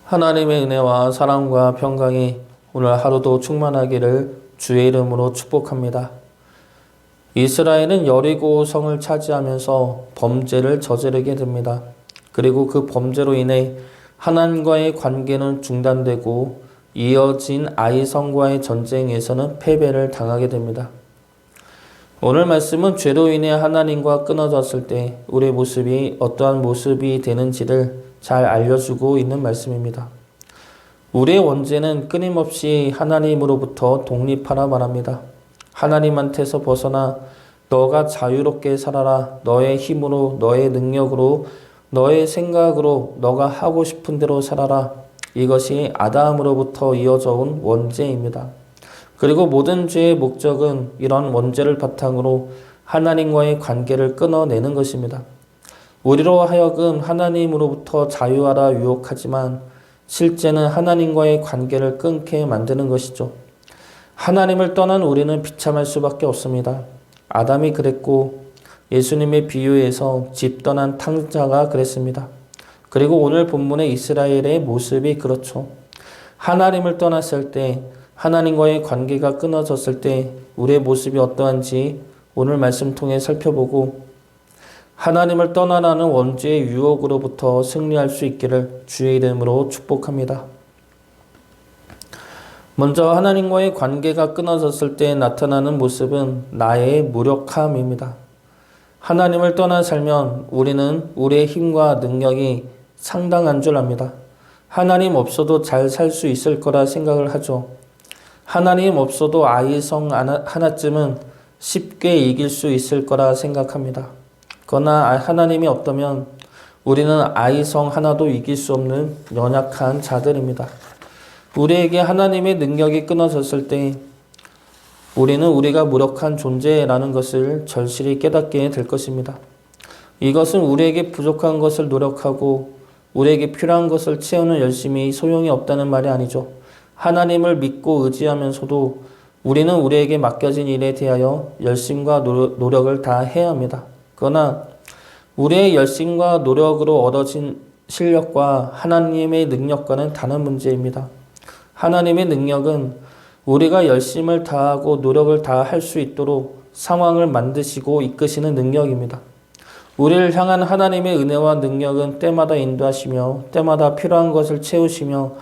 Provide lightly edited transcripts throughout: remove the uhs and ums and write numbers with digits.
하나님의 은혜와 사랑과 평강이 오늘 하루도 충만하기를 주의 이름으로 축복합니다. 이스라엘은 여리고 성을 차지하면서 범죄를 저지르게 됩니다. 그리고 그 범죄로 인해 하나님과의 관계는 중단되고 이어진 아이성과의 전쟁에서는 패배를 당하게 됩니다. 오늘 말씀은 죄로 인해 하나님과 끊어졌을 때 우리의 모습이 어떠한 모습이 되는지를 잘 알려주고 있는 말씀입니다. 우리의 원죄는 끊임없이 하나님으로부터 독립하라 말합니다. 하나님한테서 벗어나 너가 자유롭게 살아라. 너의 힘으로, 너의 능력으로, 너의 생각으로 너가 하고 싶은 대로 살아라. 이것이 아담으로부터 이어져 온 원죄입니다. 그리고 모든 죄의 목적은 이런 원죄를 바탕으로 하나님과의 관계를 끊어내는 것입니다. 우리로 하여금 하나님으로부터 자유하라 유혹하지만 실제는 하나님과의 관계를 끊게 만드는 것이죠. 하나님을 떠난 우리는 비참할 수밖에 없습니다. 아담이 그랬고 예수님의 비유에서 집 떠난 탕자가 그랬습니다. 그리고 오늘 본문의 이스라엘의 모습이 그렇죠. 하나님을 떠났을 때, 하나님과의 관계가 끊어졌을 때 우리의 모습이 어떠한지 오늘 말씀 통해 살펴보고 하나님을 떠나라는 원죄의 유혹으로부터 승리할 수 있기를 주의 이름으로 축복합니다. 먼저 하나님과의 관계가 끊어졌을 때 나타나는 모습은 나의 무력함입니다. 하나님을 떠나 살면 우리는 우리의 힘과 능력이 상당한 줄 압니다. 하나님 없어도 잘 살 수 있을 거라 생각을 하죠. 하나님 없어도 아이성 하나쯤은 쉽게 이길 수 있을 거라 생각합니다. 그러나 하나님이 없다면 우리는 아이성 하나도 이길 수 없는 연약한 자들입니다. 우리에게 하나님의 능력이 끊어졌을 때 우리는 우리가 무력한 존재라는 것을 절실히 깨닫게 될 것입니다. 이것은 우리에게 부족한 것을 노력하고 우리에게 필요한 것을 채우는 열심이 소용이 없다는 말이 아니죠. 하나님을 믿고 의지하면서도 우리는 우리에게 맡겨진 일에 대하여 열심과 노력을 다 해야 합니다. 그러나 우리의 열심과 노력으로 얻어진 실력과 하나님의 능력과는 다른 문제입니다. 하나님의 능력은 우리가 열심을 다하고 노력을 다할 수 있도록 상황을 만드시고 이끄시는 능력입니다. 우리를 향한 하나님의 은혜와 능력은 때마다 인도하시며 때마다 필요한 것을 채우시며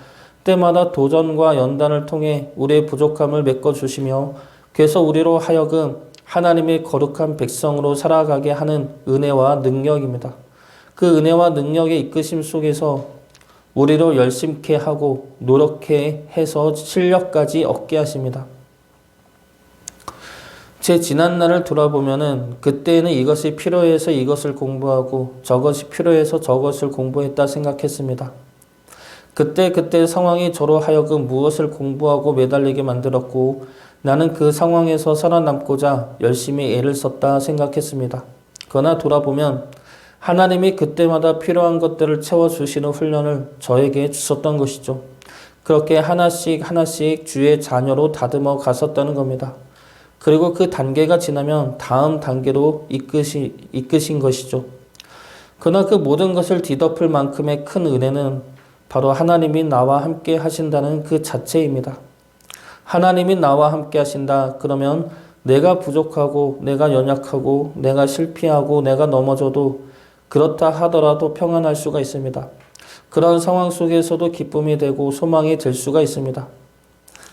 때마다 도전과 연단을 통해 우리의 부족함을 메꿔주시며 그래서 우리로 하여금 하나님의 거룩한 백성으로 살아가게 하는 은혜와 능력입니다. 그 은혜와 능력의 이끄심 속에서 우리로 열심케 하고 노력해 해서 실력까지 얻게 하십니다. 제 지난날을 돌아보면은 그때는 이것이 필요해서 이것을 공부하고 저것이 필요해서 저것을 공부했다 생각했습니다. 그때 상황이 저로 하여금 무엇을 공부하고 매달리게 만들었고 나는 그 상황에서 살아남고자 열심히 애를 썼다 생각했습니다. 그러나 돌아보면 하나님이 그때마다 필요한 것들을 채워주시는 훈련을 저에게 주셨던 것이죠. 그렇게 하나씩 주의 자녀로 다듬어 갔었다는 겁니다. 그리고 그 단계가 지나면 다음 단계로 이끄신 것이죠. 그러나 그 모든 것을 뒤덮을 만큼의 큰 은혜는 바로 하나님이 나와 함께 하신다는 그 자체입니다. 하나님이 나와 함께 하신다. 그러면 내가 부족하고 내가 연약하고 내가 실패하고 내가 넘어져도 그렇다 하더라도 평안할 수가 있습니다. 그런 상황 속에서도 기쁨이 되고 소망이 될 수가 있습니다.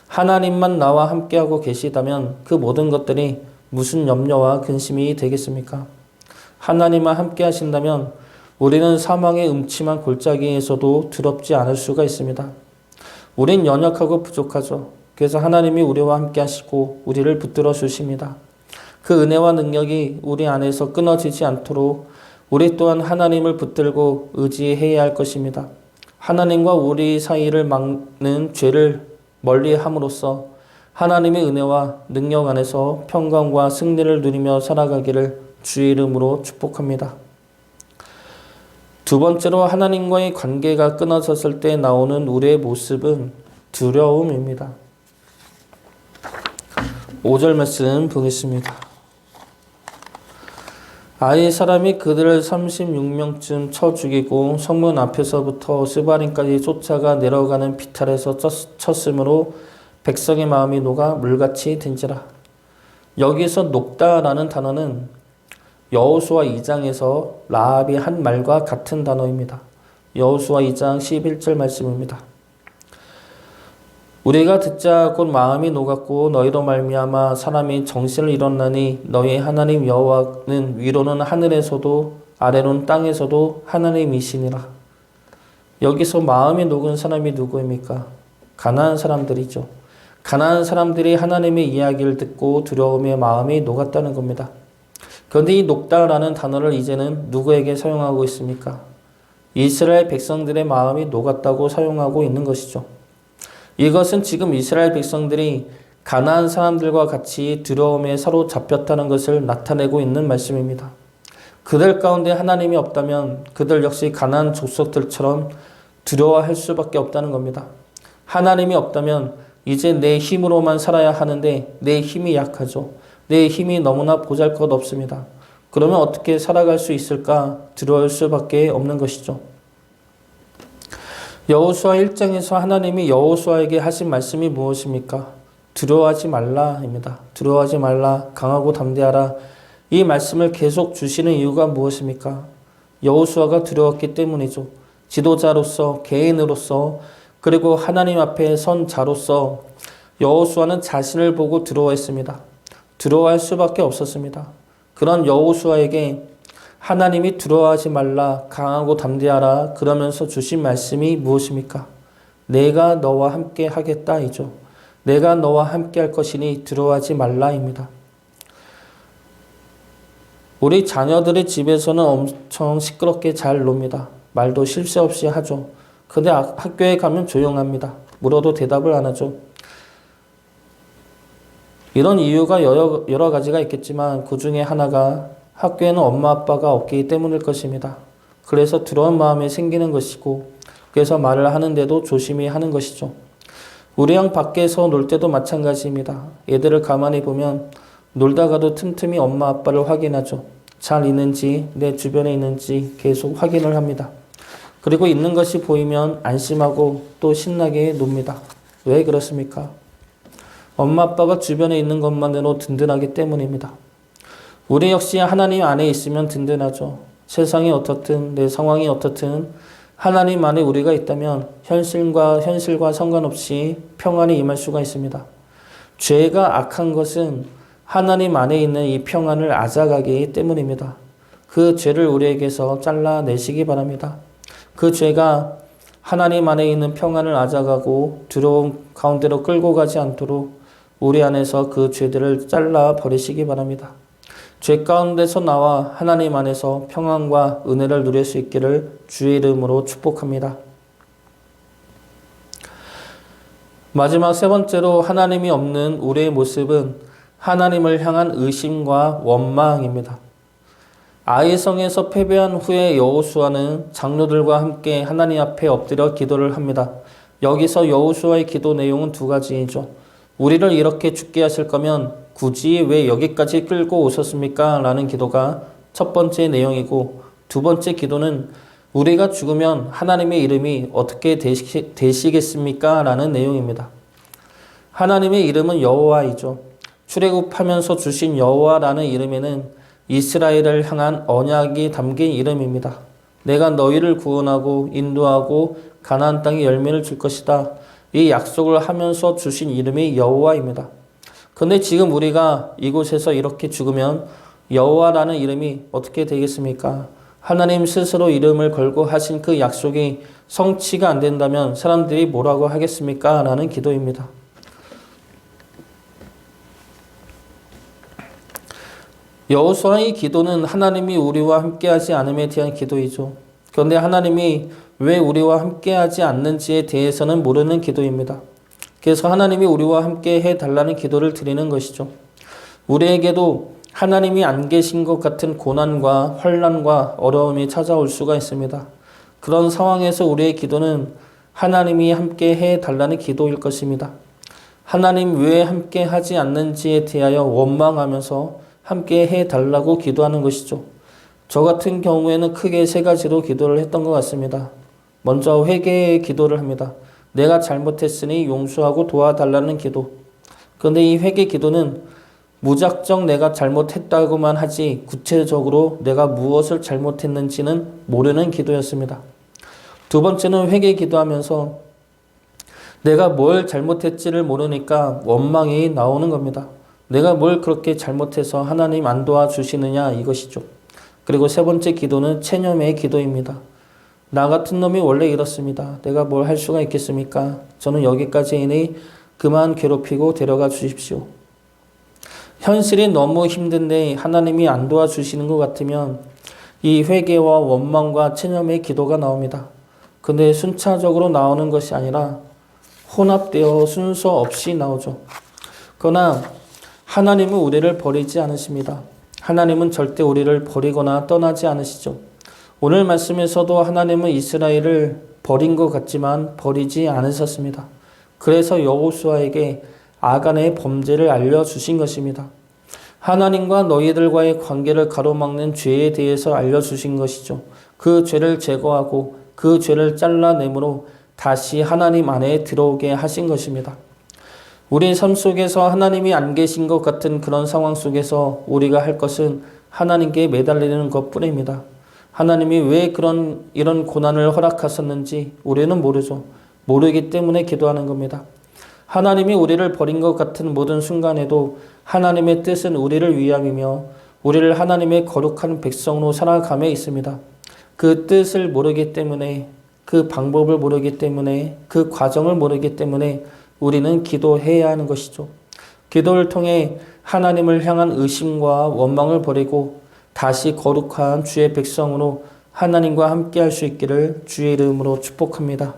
하나님만 나와 함께하고 계시다면 그 모든 것들이 무슨 염려와 근심이 되겠습니까? 하나님만 함께 하신다면 우리는 사망의 음침한 골짜기에서도 두렵지 않을 수가 있습니다. 우린 연약하고 부족하죠. 그래서 하나님이 우리와 함께 하시고 우리를 붙들어 주십니다. 그 은혜와 능력이 우리 안에서 끊어지지 않도록 우리 또한 하나님을 붙들고 의지해야 할 것입니다. 하나님과 우리 사이를 막는 죄를 멀리함으로써 하나님의 은혜와 능력 안에서 평강과 승리를 누리며 살아가기를 주의 이름으로 축복합니다. 두 번째로 하나님과의 관계가 끊어졌을 때 나오는 우리의 모습은 두려움입니다. 5절 말씀 보겠습니다. 아이 사람이 그들을 36명쯤 쳐 죽이고 성문 앞에서부터 스바림까지 쫓아가 내려가는 비탈에서 쳤으므로 백성의 마음이 녹아 물같이 된지라. 여기서 녹다라는 단어는 여호수아 2장에서 라합이 한 말과 같은 단어입니다. 여호수아 2장 11절 말씀입니다. 우리가 듣자 곧 마음이 녹았고 너희로 말미암아 사람이 정신을 잃었나니 너희 하나님 여호와는 위로는 하늘에서도 아래로는 땅에서도 하나님이시니라. 여기서 마음이 녹은 사람이 누구입니까? 가나안 사람들이죠. 가나안 사람들이 하나님의 이야기를 듣고 두려움에 마음이 녹았다는 겁니다. 그런데 이 녹다라는 단어를 이제는 누구에게 사용하고 있습니까? 이스라엘 백성들의 마음이 녹았다고 사용하고 있는 것이죠. 이것은 지금 이스라엘 백성들이 가나안 사람들과 같이 두려움에 사로잡혔다는 것을 나타내고 있는 말씀입니다. 그들 가운데 하나님이 없다면 그들 역시 가나안 족속들처럼 두려워할 수밖에 없다는 겁니다. 하나님이 없다면 이제 내 힘으로만 살아야 하는데 내 힘이 약하죠. 내 힘이 너무나 보잘것없습니다. 그러면 어떻게 살아갈 수 있을까? 두려울 수밖에 없는 것이죠. 여호수아 1장에서 하나님이 여호수아에게 하신 말씀이 무엇입니까? 두려워하지 말라입니다. 두려워하지 말라, 강하고 담대하라. 이 말씀을 계속 주시는 이유가 무엇입니까? 여호수아가 두려웠기 때문이죠. 지도자로서, 개인으로서, 그리고 하나님 앞에 선 자로서 여호수아는 자신을 보고 두려워했습니다. 두려워할 수밖에 없었습니다. 그런 여호수아에게 하나님이 두려워하지 말라, 강하고 담대하라 그러면서 주신 말씀이 무엇입니까? 내가 너와 함께 하겠다이죠. 내가 너와 함께 할 것이니 두려워하지 말라입니다. 우리 자녀들의 집에서는 엄청 시끄럽게 잘 놉니다. 말도 쉴 새 없이 하죠. 근데 학교에 가면 조용합니다. 물어도 대답을 안 하죠. 이런 이유가 여러 가지가 있겠지만 그 중에 하나가 학교에는 엄마 아빠가 없기 때문일 것입니다. 그래서 두려운 마음이 생기는 것이고 그래서 말을 하는데도 조심히 하는 것이죠. 우리 양 밖에서 놀 때도 마찬가지입니다. 애들을 가만히 보면 놀다가도 틈틈이 엄마 아빠를 확인하죠. 잘 있는지 내 주변에 있는지 계속 확인을 합니다. 그리고 있는 것이 보이면 안심하고 또 신나게 놉니다. 왜 그렇습니까? 엄마 아빠가 주변에 있는 것만으로 든든하기 때문입니다. 우리 역시 하나님 안에 있으면 든든하죠. 세상이 어떻든 내 상황이 어떻든 하나님 안에 우리가 있다면 현실과 상관없이 평안이 임할 수가 있습니다. 죄가 악한 것은 하나님 안에 있는 이 평안을 앗아가기 때문입니다. 그 죄를 우리에게서 잘라내시기 바랍니다. 그 죄가 하나님 안에 있는 평안을 앗아가고 두려움 가운데로 끌고 가지 않도록 우리 안에서 그 죄들을 잘라 버리시기 바랍니다. 죄 가운데서 나와 하나님 안에서 평안과 은혜를 누릴 수 있기를 주의 이름으로 축복합니다. 마지막 세 번째로 하나님이 없는 우리의 모습은 하나님을 향한 의심과 원망입니다. 아이성에서 패배한 후에 여호수아는 장로들과 함께 하나님 앞에 엎드려 기도를 합니다. 여기서 여호수아의 기도 내용은 두 가지이죠. 우리를 이렇게 죽게 하실 거면 굳이 왜 여기까지 끌고 오셨습니까? 라는 기도가 첫 번째 내용이고 두 번째 기도는 우리가 죽으면 하나님의 이름이 어떻게 되시겠습니까? 라는 내용입니다. 하나님의 이름은 여호와이죠. 출애굽하면서 주신 여호와라는 이름에는 이스라엘을 향한 언약이 담긴 이름입니다. 내가 너희를 구원하고 인도하고 가나안 땅에 열매를 줄 것이다. 이 약속을 하면서 주신 이름이 여호와입니다. 그런데 지금 우리가 이곳에서 이렇게 죽으면 여호와라는 이름이 어떻게 되겠습니까? 하나님 스스로 이름을 걸고 하신 그 약속이 성취가 안 된다면 사람들이 뭐라고 하겠습니까? 라는 기도입니다. 여호수아의 기도는 하나님이 우리와 함께하지 않음에 대한 기도이죠. 그런데 하나님이 왜 우리와 함께하지 않는지에 대해서는 모르는 기도입니다. 그래서 하나님이 우리와 함께 해달라는 기도를 드리는 것이죠. 우리에게도 하나님이 안 계신 것 같은 고난과 환난과 어려움이 찾아올 수가 있습니다. 그런 상황에서 우리의 기도는 하나님이 함께 해달라는 기도일 것입니다. 하나님 왜 함께 하지 않는지에 대하여 원망하면서 함께 해달라고 기도하는 것이죠. 저 같은 경우에는 크게 세 가지로 기도를 했던 것 같습니다. 먼저 회개의 기도를 합니다. 내가 잘못했으니 용서하고 도와달라는 기도. 그런데 이 회개 기도는 무작정 내가 잘못했다고만 하지 구체적으로 내가 무엇을 잘못했는지는 모르는 기도였습니다. 두 번째는 회개 기도하면서 내가 뭘 잘못했지를 모르니까 원망이 나오는 겁니다. 내가 뭘 그렇게 잘못해서 하나님 안 도와주시느냐 이것이죠. 그리고 세 번째 기도는 체념의 기도입니다. 나 같은 놈이 원래 이렇습니다. 내가 뭘 할 수가 있겠습니까? 저는 여기까지이니 그만 괴롭히고 데려가 주십시오. 현실이 너무 힘든데 하나님이 안 도와주시는 것 같으면 이 회개와 원망과 체념의 기도가 나옵니다. 근데 순차적으로 나오는 것이 아니라 혼합되어 순서 없이 나오죠. 그러나 하나님은 우리를 버리지 않으십니다. 하나님은 절대 우리를 버리거나 떠나지 않으시죠. 오늘 말씀에서도 하나님은 이스라엘을 버린 것 같지만 버리지 않으셨습니다. 그래서 여호수아에게 아간의 범죄를 알려주신 것입니다. 하나님과 너희들과의 관계를 가로막는 죄에 대해서 알려주신 것이죠. 그 죄를 제거하고 그 죄를 잘라내므로 다시 하나님 안에 들어오게 하신 것입니다. 우리 삶 속에서 하나님이 안 계신 것 같은 그런 상황 속에서 우리가 할 것은 하나님께 매달리는 것뿐입니다. 하나님이 왜 이런 고난을 허락하셨는지 우리는 모르죠. 모르기 때문에 기도하는 겁니다. 하나님이 우리를 버린 것 같은 모든 순간에도 하나님의 뜻은 우리를 위함이며 우리를 하나님의 거룩한 백성으로 살아감에 있습니다. 그 뜻을 모르기 때문에 그 방법을 모르기 때문에 그 과정을 모르기 때문에 우리는 기도해야 하는 것이죠. 기도를 통해 하나님을 향한 의심과 원망을 버리고 다시 거룩한 주의 백성으로 하나님과 함께 할 수 있기를 주의 이름으로 축복합니다.